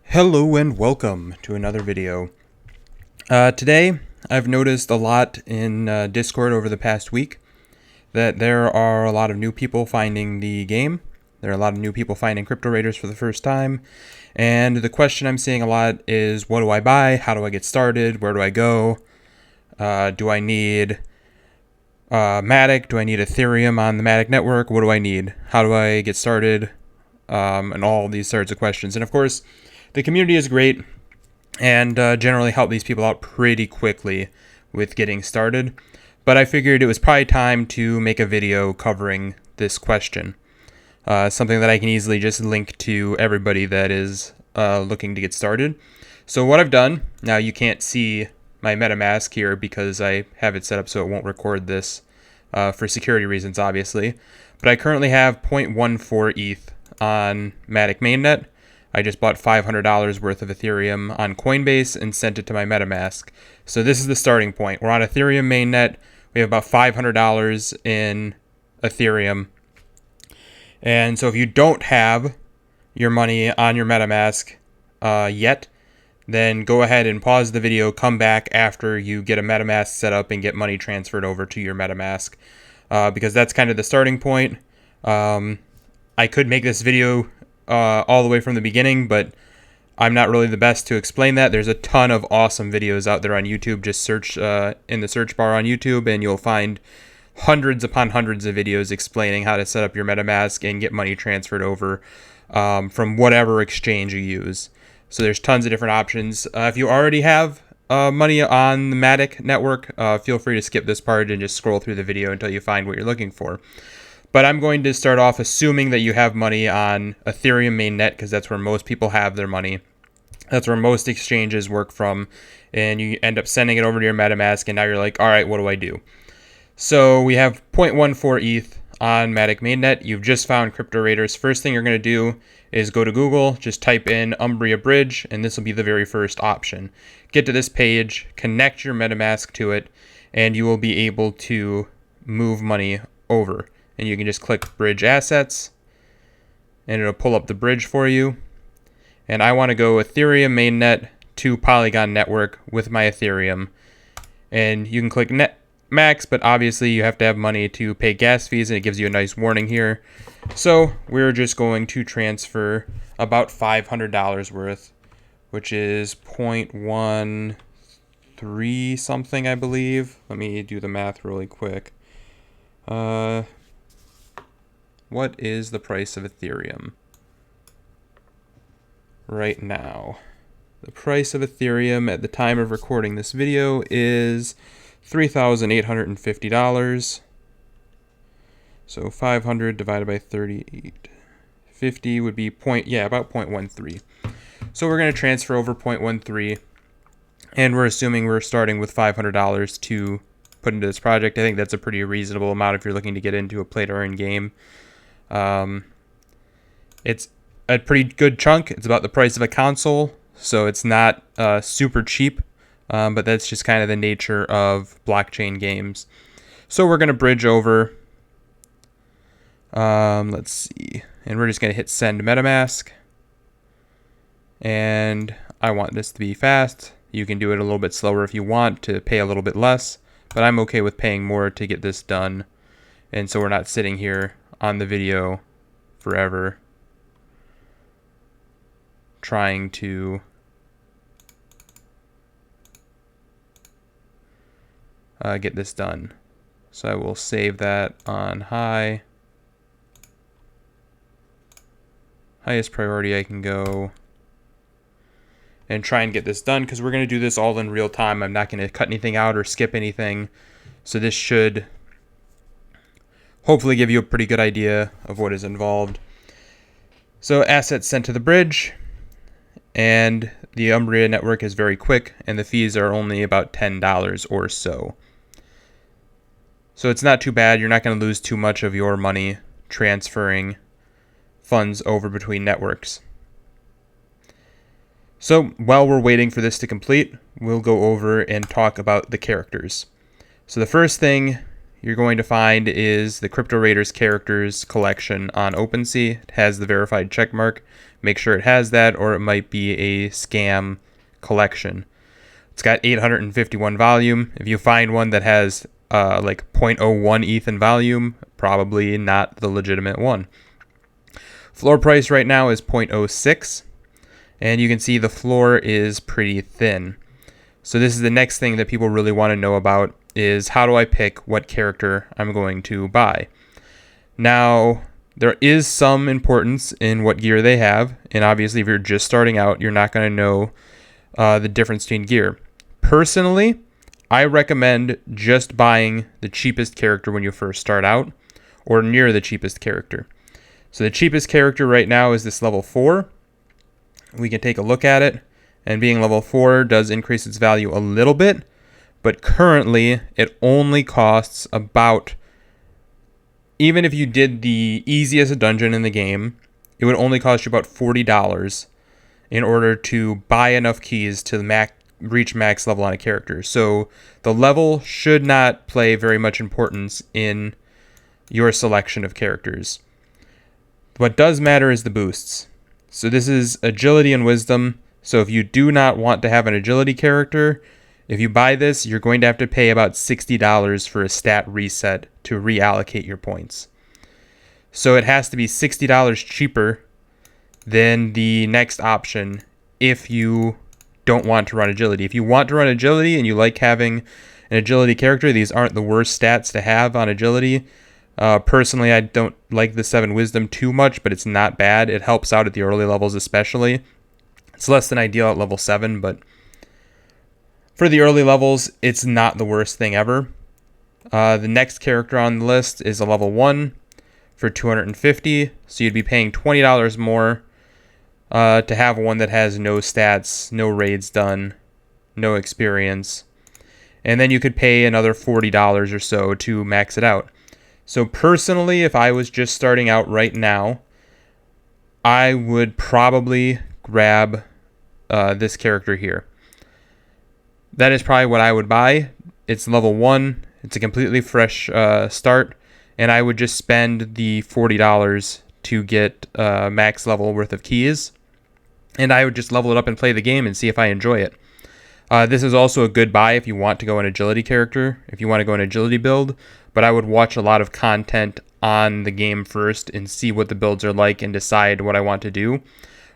Hello and welcome to another video. Today I've noticed a lot in Discord over the past week that there are a lot of new people finding the game. There are a lot of new people finding Crypto Raiders for the first time. And the question I'm seeing a lot is, what do I buy? How do I get started? Where do I go? Do I need Matic? Do I need Ethereum on the Matic network? What do I need? How do I get started? And all these sorts of questions. And of course, the community is great and generally help these people out pretty quickly with getting started. But I figured it was probably time to make a video covering this question. Something that I can easily just link to everybody that is looking to get started. So what I've done, now you can't see my MetaMask here because I have it set up so it won't record this for security reasons, obviously. But I currently have 0.14 ETH on Matic mainnet. I just bought $500 worth of Ethereum on Coinbase and sent it to my MetaMask. So this is the starting point. We're on Ethereum mainnet. We have about $500 in Ethereum. And so if you don't have your money on your MetaMask yet, then go ahead and pause the video, come back after you get a MetaMask set up and get money transferred over to your MetaMask. Because that's kind of the starting point. I could make this video all the way from the beginning, but I'm not really the best to explain that. There's a ton of awesome videos out there on YouTube. Just search in the search bar on YouTube and you'll find hundreds upon hundreds of videos explaining how to set up your MetaMask and get money transferred over from whatever exchange you use. So there's tons of different options. If you already have money on the Matic network, feel free to skip this part and just scroll through the video until you find what you're looking for. But I'm going to start off assuming that you have money on Ethereum mainnet because that's where most people have their money. That's where most exchanges work from. And you end up sending it over to your MetaMask and now you're like, all right, what do I do? So we have 0.14 ETH on Matic mainnet. You've just found Crypto Raiders. First thing you're going to do is go to Google, just type in Umbria Bridge, and this will be the very first option. Get to this page, connect your MetaMask to it, and you will be able to move money over. And you can just click Bridge Assets, and it'll pull up the bridge for you. And I want to go Ethereum mainnet to Polygon network with my Ethereum. And you can click Net Max, but obviously you have to have money to pay gas fees, and it gives you a nice warning here. So we're just going to transfer about $500 worth, which is 0.13 something, I believe. Let me do the math really quick. What is the price of Ethereum right now? The price of Ethereum at the time of recording this video is $3,850. So 500 divided by 3850 would be about 0.13. So we're going to transfer over 0.13, and we're assuming we're starting with $500 to put into this project. I think that's a pretty reasonable amount if you're looking to get into a play-to-earn game. It's a pretty good chunk. It's about the price of a console, so it's not super cheap, but that's just kind of the nature of blockchain games. So we're going to bridge over. Let's see, and we're just going to hit Send MetaMask, and I want this to be fast. You can do it a little bit slower if you want to pay a little bit less, but I'm okay with paying more to get this done, and so we're not sitting here on the video forever trying to get this done. So I will save that on highest priority I can go, and try and get this done because we're going to do this all in real time. I'm not going to cut anything out or skip anything, so this should hopefully give you a pretty good idea of what is involved. So assets sent to the bridge, and the Umbria network is very quick, and the fees are only about $10 or so. So it's not too bad. You're not going to lose too much of your money transferring funds over between networks. So while we're waiting for this to complete, we'll go over and talk about the characters. So the first thing you're going to find is the Crypto Raiders characters collection on OpenSea. It has the verified checkmark. Make sure it has that, or it might be a scam collection. It's got 851 volume. If you find one that has like 0.01 ETH in volume, probably not the legitimate one. Floor price right now is 0.06, and you can see the floor is pretty thin. So this is the next thing that people really want to know about, is how do I pick what character I'm going to buy. Now, there is some importance in what gear they have, and obviously if you're just starting out, you're not going to know the difference between gear. Personally, I recommend just buying the cheapest character when you first start out, or near the cheapest character. So the cheapest character right now is this level 4. We can take a look at it, and being level 4 does increase its value a little bit, but currently it only costs about, even if you did the easiest dungeon in the game, it would only cost you about $40 in order to buy enough keys to reach max level on a character. So the level should not play very much importance in your selection of characters. What does matter is the boosts. So this is agility and wisdom. So if you do not want to have an agility character, if you buy this, you're going to have to pay about $60 for a stat reset to reallocate your points. So it has to be $60 cheaper than the next option if you don't want to run agility. If you want to run agility and you like having an agility character, these aren't the worst stats to have on agility. Personally, I don't like the 7 wisdom too much, but it's not bad. It helps out at the early levels especially. It's less than ideal at level 7, but for the early levels, it's not the worst thing ever. The next character on the list is a level 1 for $250, so you'd be paying $20 more to have one that has no stats, no raids done, no experience. And then you could pay another $40 or so to max it out. So personally, if I was just starting out right now, I would probably grab this character here. That is probably what I would buy. It's level 1. It's a completely fresh start. And I would just spend the $40 to get max level worth of keys. And I would just level it up and play the game and see if I enjoy it. This is also a good buy if you want to go an agility character, if you want to go an agility build. But I would watch a lot of content on the game first and see what the builds are like and decide what I want to do.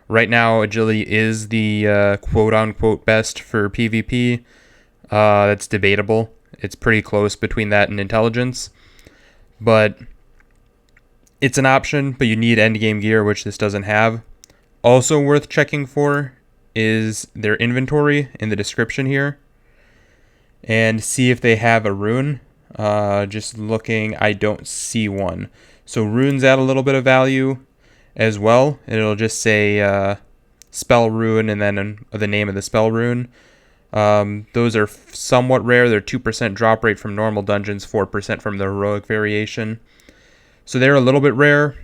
Right now, agility is the quote-unquote best for PvP. That's debatable. It's pretty close between that and intelligence. But it's an option, but you need endgame gear, which this doesn't have. Also worth checking for is their inventory in the description here. And see if they have a rune. Just looking, I don't see one. So runes add a little bit of value as well. It'll just say spell rune and then the name of the spell rune. Those are somewhat rare. They're 2% drop rate from normal dungeons, 4% from the heroic variation. So they're a little bit rare,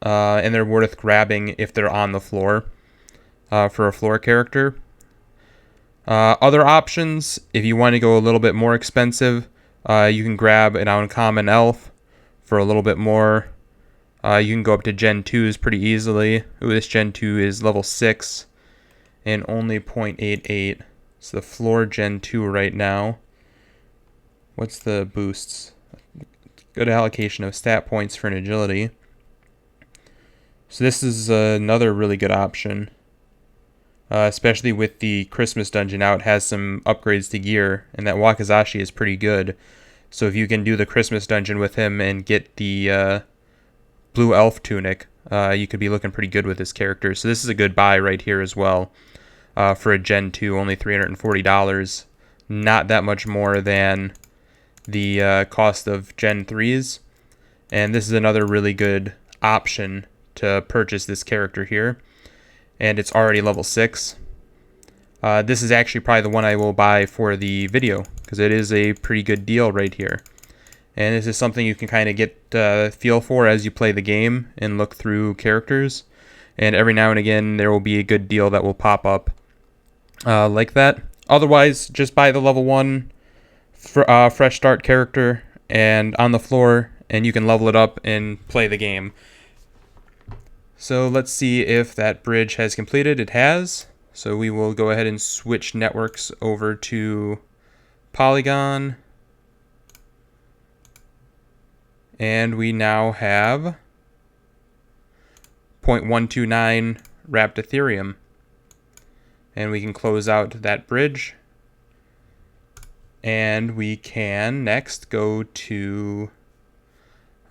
and they're worth grabbing if they're on the floor for a floor character. Other options, if you want to go a little bit more expensive, you can grab an uncommon elf for a little bit more. You can go up to Gen 2s pretty easily. Ooh, this Gen 2 is level 6 and only 0.88. It's the floor Gen 2 right now. What's the boosts? Good allocation of stat points for an agility. So this is another really good option. Especially with the Christmas dungeon out, it has some upgrades to gear, and that Wakizashi is pretty good. So if you can do the Christmas dungeon with him and get the blue elf tunic, you could be looking pretty good with this character. So this is a good buy right here as well. For a Gen 2, only $340. Not that much more than the cost of Gen 3s. And this is another really good option to purchase this character here. And it's already level 6. This is actually probably the one I will buy for the video, because it is a pretty good deal right here. And this is something you can kind of get a feel for as you play the game and look through characters. And every now and again, there will be a good deal that will pop up like that. Otherwise, just buy the level 1 fresh start character and on the floor, and you can level it up and play the game. So let's see if that bridge has completed. It has. So we will go ahead and switch networks over to Polygon. And we now have 0.129 wrapped Ethereum. And we can close out that bridge. And we can next go to,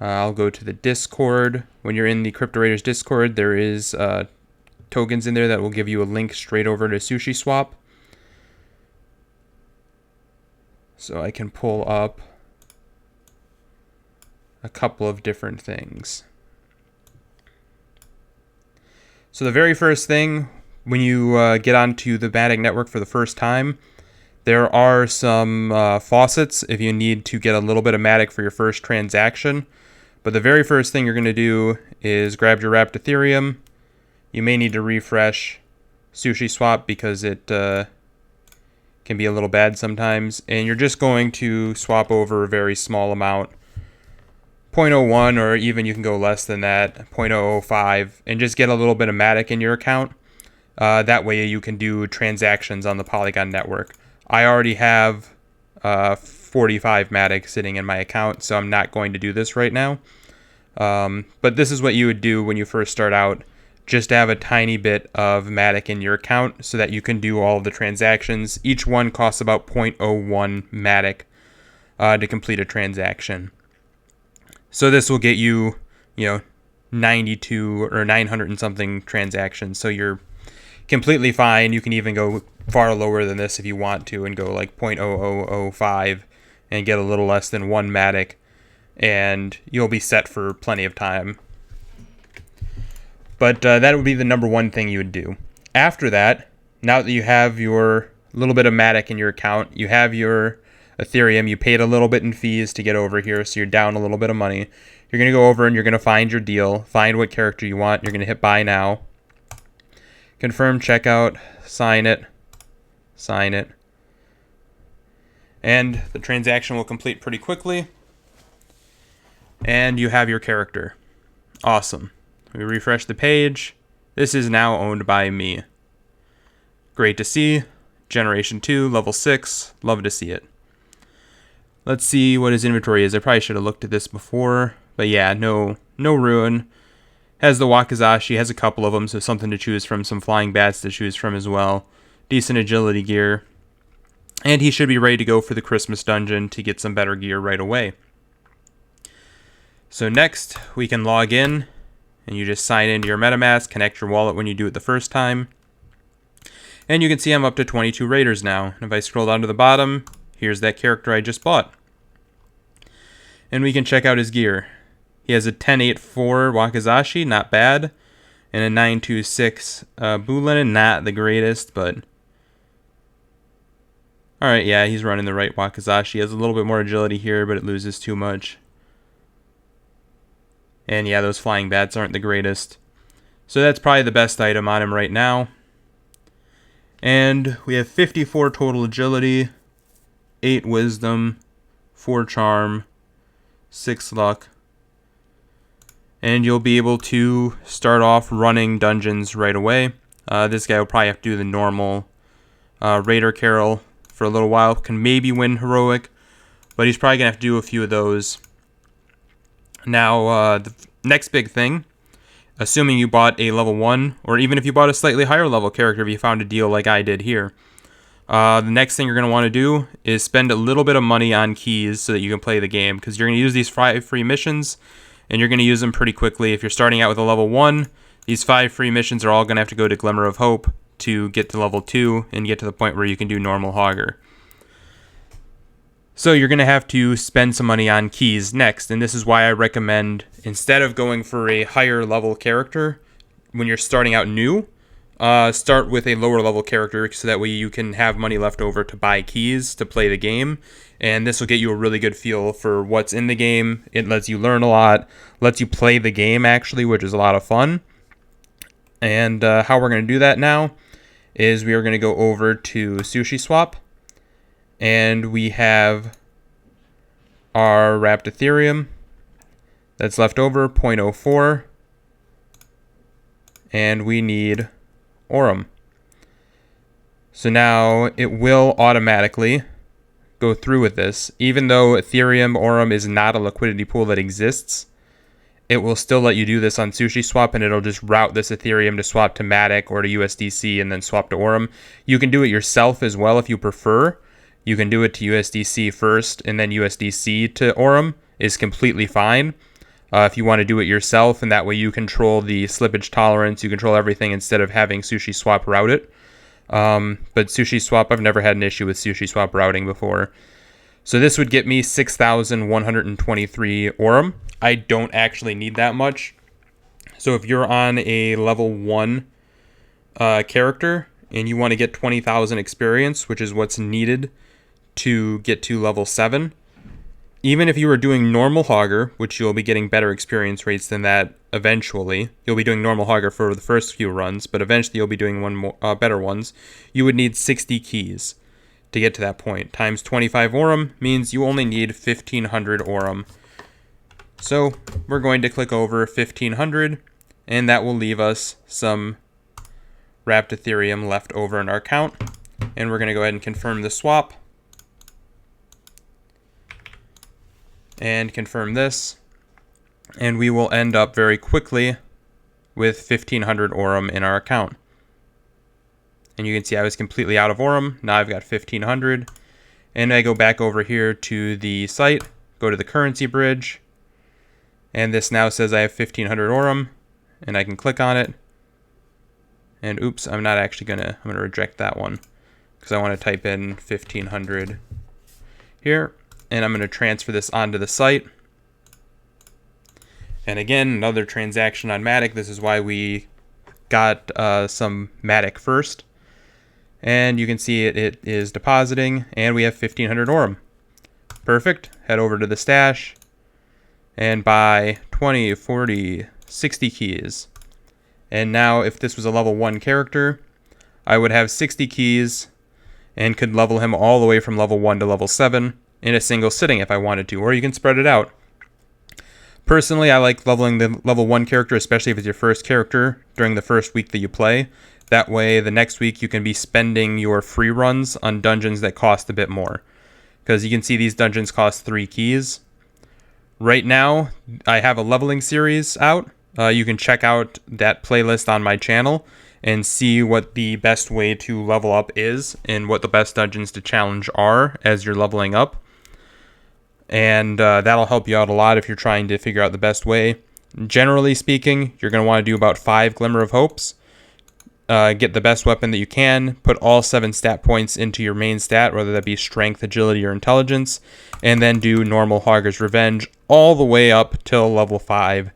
I'll go to the Discord. When you're in the Crypto Raiders Discord, there is tokens in there that will give you a link straight over to SushiSwap. So I can pull up a couple of different things. So the very first thing, when you get onto the Matic network for the first time, there are some faucets if you need to get a little bit of Matic for your first transaction. But the very first thing you're going to do is grab your wrapped Ethereum. You may need to refresh SushiSwap because it can be a little bad sometimes. And you're just going to swap over a very small amount, 0.01, or even you can go less than that, 0.005, and just get a little bit of Matic in your account. That way you can do transactions on the Polygon network. I already have 45 Matic sitting in my account, so I'm not going to do this right now. But this is what you would do when you first start out. Just have a tiny bit of Matic in your account so that you can do all of the transactions. Each one costs about 0.01 Matic to complete a transaction. So this will get you, 92 or 900 and something transactions. So you're completely fine. You can even go far lower than this if you want to and go like 0.0005 and get a little less than 1 Matic, and you'll be set for plenty of time. But that would be the number one thing you would do. After that, now that you have your little bit of Matic in your account, you have your Ethereum, you paid a little bit in fees to get over here, so you're down a little bit of money. You're going to go over and you're going to find your deal, find what character you want. You're going to hit buy now, confirm checkout, sign it, and the transaction will complete pretty quickly. And you have your character. Awesome. We refresh the page. This is now owned by me. Great to see. Generation 2, level 6. Love to see it. Let's see what his inventory is. I probably should have looked at this before. But yeah, no ruin. Has the Wakizashi, has a couple of them, so something to choose from. Some flying bats to choose from as well. Decent agility gear. And he should be ready to go for the Christmas dungeon to get some better gear right away. So next, we can log in. And you just sign into your MetaMask, connect your wallet when you do it the first time. And you can see I'm up to 22 Raiders now. And if I scroll down to the bottom, here's that character I just bought. And we can check out his gear. He has a 10.84 Wakizashi, not bad. And a 9.26 Bulin, not the greatest, but... Alright, yeah, he's running the right Wakizashi. He has a little bit more agility here, but it loses too much. And yeah, those flying bats aren't the greatest. So that's probably the best item on him right now. And we have 54 total agility, 8 wisdom, 4 charm, 6 luck. And you'll be able to start off running dungeons right away. This guy will probably have to do the normal Raider Carol for a little while. Can maybe win Heroic, but he's probably going to have to do a few of those. Now, the next big thing, assuming you bought a level 1, or even if you bought a slightly higher level character if you found a deal like I did here, the next thing you're going to want to do is spend a little bit of money on keys so that you can play the game, because you're going to use these 5 free missions, and you're going to use them pretty quickly. If you're starting out with a level 1, these 5 free missions are all going to have to go to Glimmer of Hope to get to level 2 and get to the point where you can do normal Hogger. So you're going to have to spend some money on keys next, and this is why I recommend, instead of going for a higher level character when you're starting out new, start with a lower level character so that way you can have money left over to buy keys to play the game, and this will get you a really good feel for what's in the game. It lets you learn a lot, lets you play the game actually, which is a lot of fun. And how we're going to do that now is we are going to go over to SushiSwap. And we have our wrapped Ethereum that's left over, 0.04. And we need Aurum. So now it will automatically go through with this. Even though Ethereum Aurum is not a liquidity pool that exists, it will still let you do this on SushiSwap, and it'll just route this Ethereum to swap to Matic or to USDC and then swap to Aurum. You can do it yourself as well if you prefer. You can do it to USDC first and then USDC to Aurum is completely fine. If you want to do it yourself, and that way you control the slippage tolerance, you control everything instead of having SushiSwap route it. But SushiSwap, I've never had an issue with SushiSwap routing before. So this would get me 6,123 Aurum. I don't actually need that much. So if you're on a level 1 character and you want to get 20,000 experience, which is what's needed to get to level 7, even if you were doing normal Hogger, which you'll be getting better experience rates than that eventually, you'll be doing normal Hogger for the first few runs, but eventually you'll be doing better ones, you would need 60 keys to get to that point. Times 25 Aurum means you only need 1,500 Aurum. So we're going to click over 1,500, and that will leave us some wrapped Ethereum left over in our account. And we're going to go ahead and confirm the swap. And confirm this, and we will end up very quickly with 1,500 Aurum in our account. And you can see I was completely out of Aurum. Now I've got 1,500, and I go back over here to the site, go to the currency bridge, and this now says I have 1,500 Aurum, and I can click on it. And oops, I'm gonna reject that one because I want to type in 1,500 here. And I'm going to transfer this onto the site. And again, another transaction on Matic. This is why we got some Matic first. And you can see it is depositing, and we have 1,500 Aurum. Perfect. Head over to the stash and buy 20, 40, 60 keys. And now if this was a level 1 character, I would have 60 keys and could level him all the way from level 1 to level 7. In a single sitting if I wanted to, or you can spread it out. Personally, I like leveling the level 1 character, especially if it's your first character during the first week that you play. That way, the next week you can be spending your free runs on dungeons that cost a bit more. Because you can see these dungeons cost 3 keys. Right now, I have a leveling series out. You can check out that playlist on my channel and see what the best way to level up is and what the best dungeons to challenge are as you're leveling up. And that'll help you out a lot if you're trying to figure out the best way. Generally speaking, you're going to want to do about 5 Glimmer of Hopes. Get the best weapon that you can. Put all 7 stat points into your main stat, whether that be Strength, Agility, or Intelligence. And then do normal Hogger's Revenge all the way up till level 5.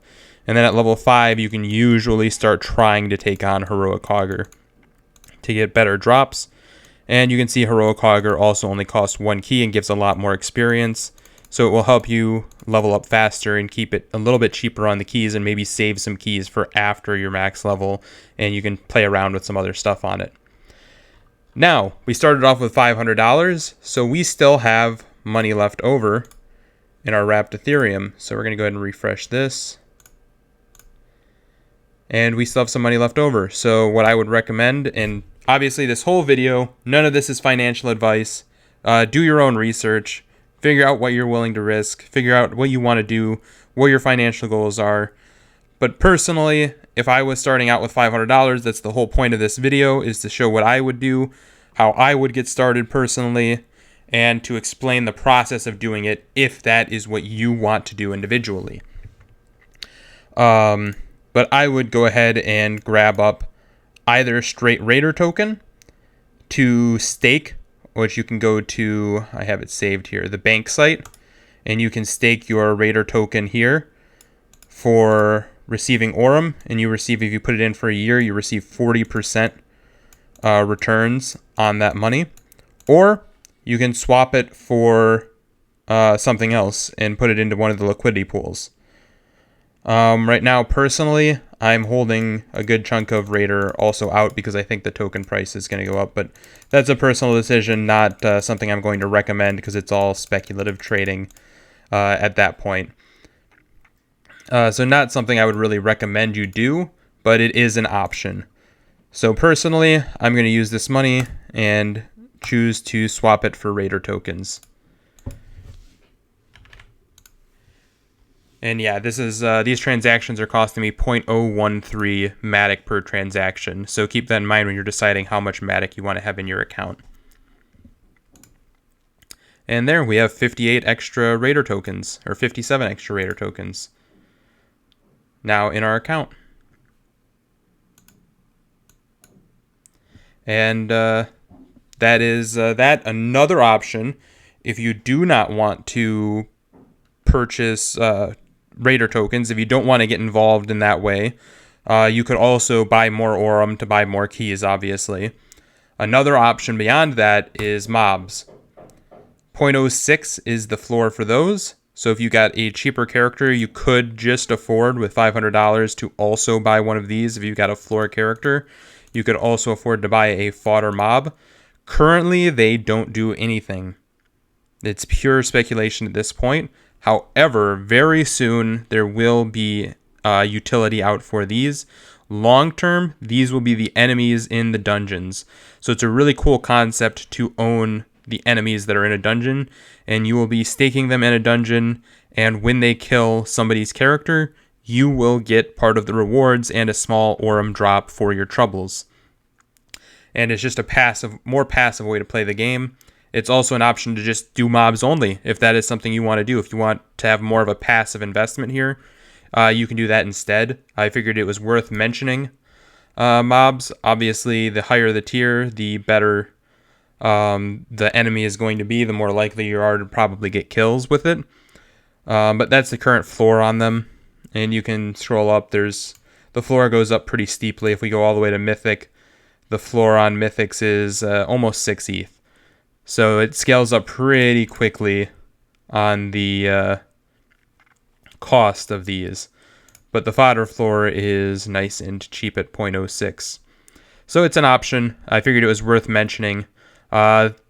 And then at level 5, you can usually start trying to take on Heroic Hogger to get better drops. And you can see Heroic Hogger also only costs 1 key and gives a lot more experience. So it will help you level up faster and keep it a little bit cheaper on the keys and maybe save some keys for after your max level, and you can play around with some other stuff on it. Now, we started off with $500, so we still have money left over in our wrapped Ethereum. So we're going to go ahead and refresh this. And we still have some money left over. So what I would recommend, and obviously this whole video, none of this is financial advice. Do your own research. Figure out what you're willing to risk. Figure out what you want to do, what your financial goals are. But personally, if I was starting out with $500, that's the whole point of this video, is to show what I would do, how I would get started personally, and to explain the process of doing it if that is what you want to do individually. But I would go ahead and grab up either straight Raider token to stake, which you can go to, I have it saved here, the bank site, and you can stake your Raider token here for receiving Aurum, and you receive, if you put it in for a year, you receive 40% returns on that money. Or you can swap it for something else and put it into one of the liquidity pools. Right now, personally, I'm holding a good chunk of Raider also out because I think the token price is going to go up, but that's a personal decision, not something I'm going to recommend because it's all speculative trading. at that point. So not something I would really recommend you do, but it is an option. So personally, I'm going to use this money and choose to swap it for Raider tokens. And yeah, this is these transactions are costing me 0.013 Matic per transaction. So keep that in mind when you're deciding how much Matic you want to have in your account. And there we have 58 extra Raider tokens, or 57 extra Raider tokens now in our account. And that is that. Another option, if you do not want to purchase Raider tokens, if you don't want to get involved in that way, you could also buy more Aurum to buy more keys, obviously. Another option beyond that is mobs. 0.06 is the floor for those. So if you got a cheaper character, you could just afford with $500 to also buy one of these. If you got a floor character, you could also afford to buy a fodder mob. Currently, they don't do anything. It's pure speculation at this point. However, very soon there will be utility out for these. Long term, these will be the enemies in the dungeons. So it's a really cool concept to own the enemies that are in a dungeon, and you will be staking them in a dungeon, and when they kill somebody's character, you will get part of the rewards and a small Aurum drop for your troubles. And it's just a more passive way to play the game. It's also an option to just do mobs only, if that is something you want to do. If you want to have more of a passive investment here, you can do that instead. I figured it was worth mentioning mobs. Obviously, the higher the tier, the better the enemy is going to be, the more likely you are to probably get kills with it. But that's the current floor on them. And you can scroll up. The floor goes up pretty steeply. If we go all the way to Mythic, the floor on Mythics is almost 6 ETH. So it scales up pretty quickly on the cost of these. But the fodder floor is nice and cheap at 0.06. So it's an option. I figured it was worth mentioning.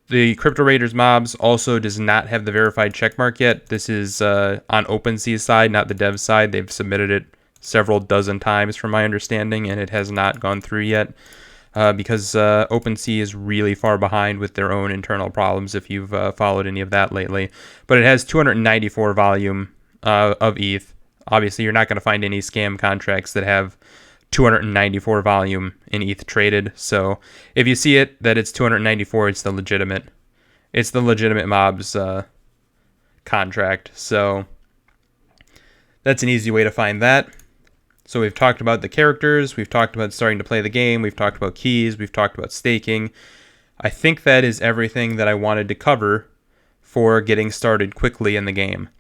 The Crypto Raiders mobs also does not have the verified checkmark yet. This is on OpenSea's side, not the dev side. They've submitted it several dozen times from my understanding, and it has not gone through yet because OpenSea is really far behind with their own internal problems if you've followed any of that lately. But it has 294 volume of ETH. Obviously, you're not going to find any scam contracts that have 294 volume in ETH traded. So if you see it that it's 294, it's the legitimate mobs contract. So that's an easy way to find that. So we've talked about the characters, we've talked about starting to play the game, we've talked about keys, we've talked about staking. I think that is everything that I wanted to cover for getting started quickly in the game.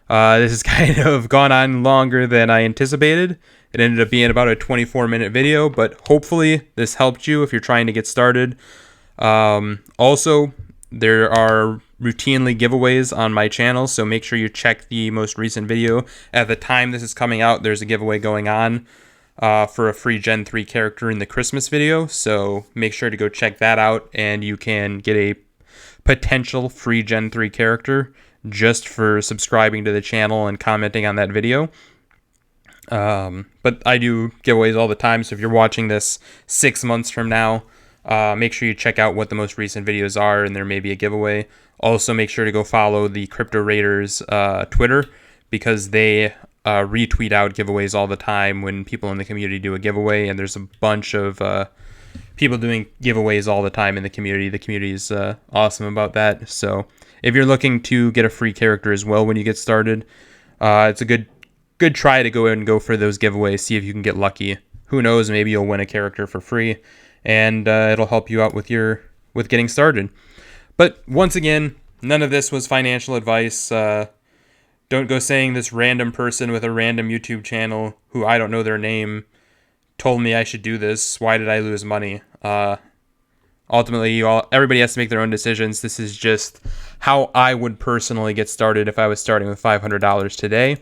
This has kind of gone on longer than I anticipated. It ended up being about a 24-minute video, but hopefully this helped you if you're trying to get started. Also, there are routinely giveaways on my channel, so make sure you check the most recent video. At the time this is coming out, there's a giveaway going on for a free Gen 3 character in the Christmas video, so make sure to go check that out, and you can get a potential free Gen 3 character just for subscribing to the channel and commenting on that video. But I do giveaways all the time, so if you're watching this 6 months from now, make sure you check out what the most recent videos are, and there may be a giveaway. Also, make sure to go follow the Crypto Raiders Twitter, because they retweet out giveaways all the time when people in the community do a giveaway, and there's a bunch of people doing giveaways all the time in the community. The community is awesome about that. So if you're looking to get a free character as well when you get started, it's a good try to go and go for those giveaways, see if you can get lucky. Who knows, maybe you'll win a character for free, and it'll help you out with getting started. But once again, none of this was financial advice. Don't go saying this random person with a random YouTube channel who I don't know their name told me I should do this. Why did I lose money? Ultimately, everybody has to make their own decisions. This is just how I would personally get started if I was starting with $500 today.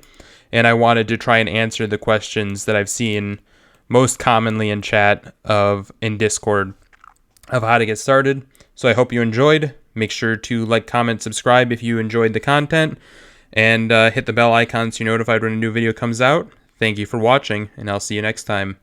And I wanted to try and answer the questions that I've seen most commonly in chat in Discord of how to get started. So I hope you enjoyed. Make sure to like, comment, subscribe if you enjoyed the content. and hit the bell icon so you're notified when a new video comes out. Thank you for watching, and I'll see you next time.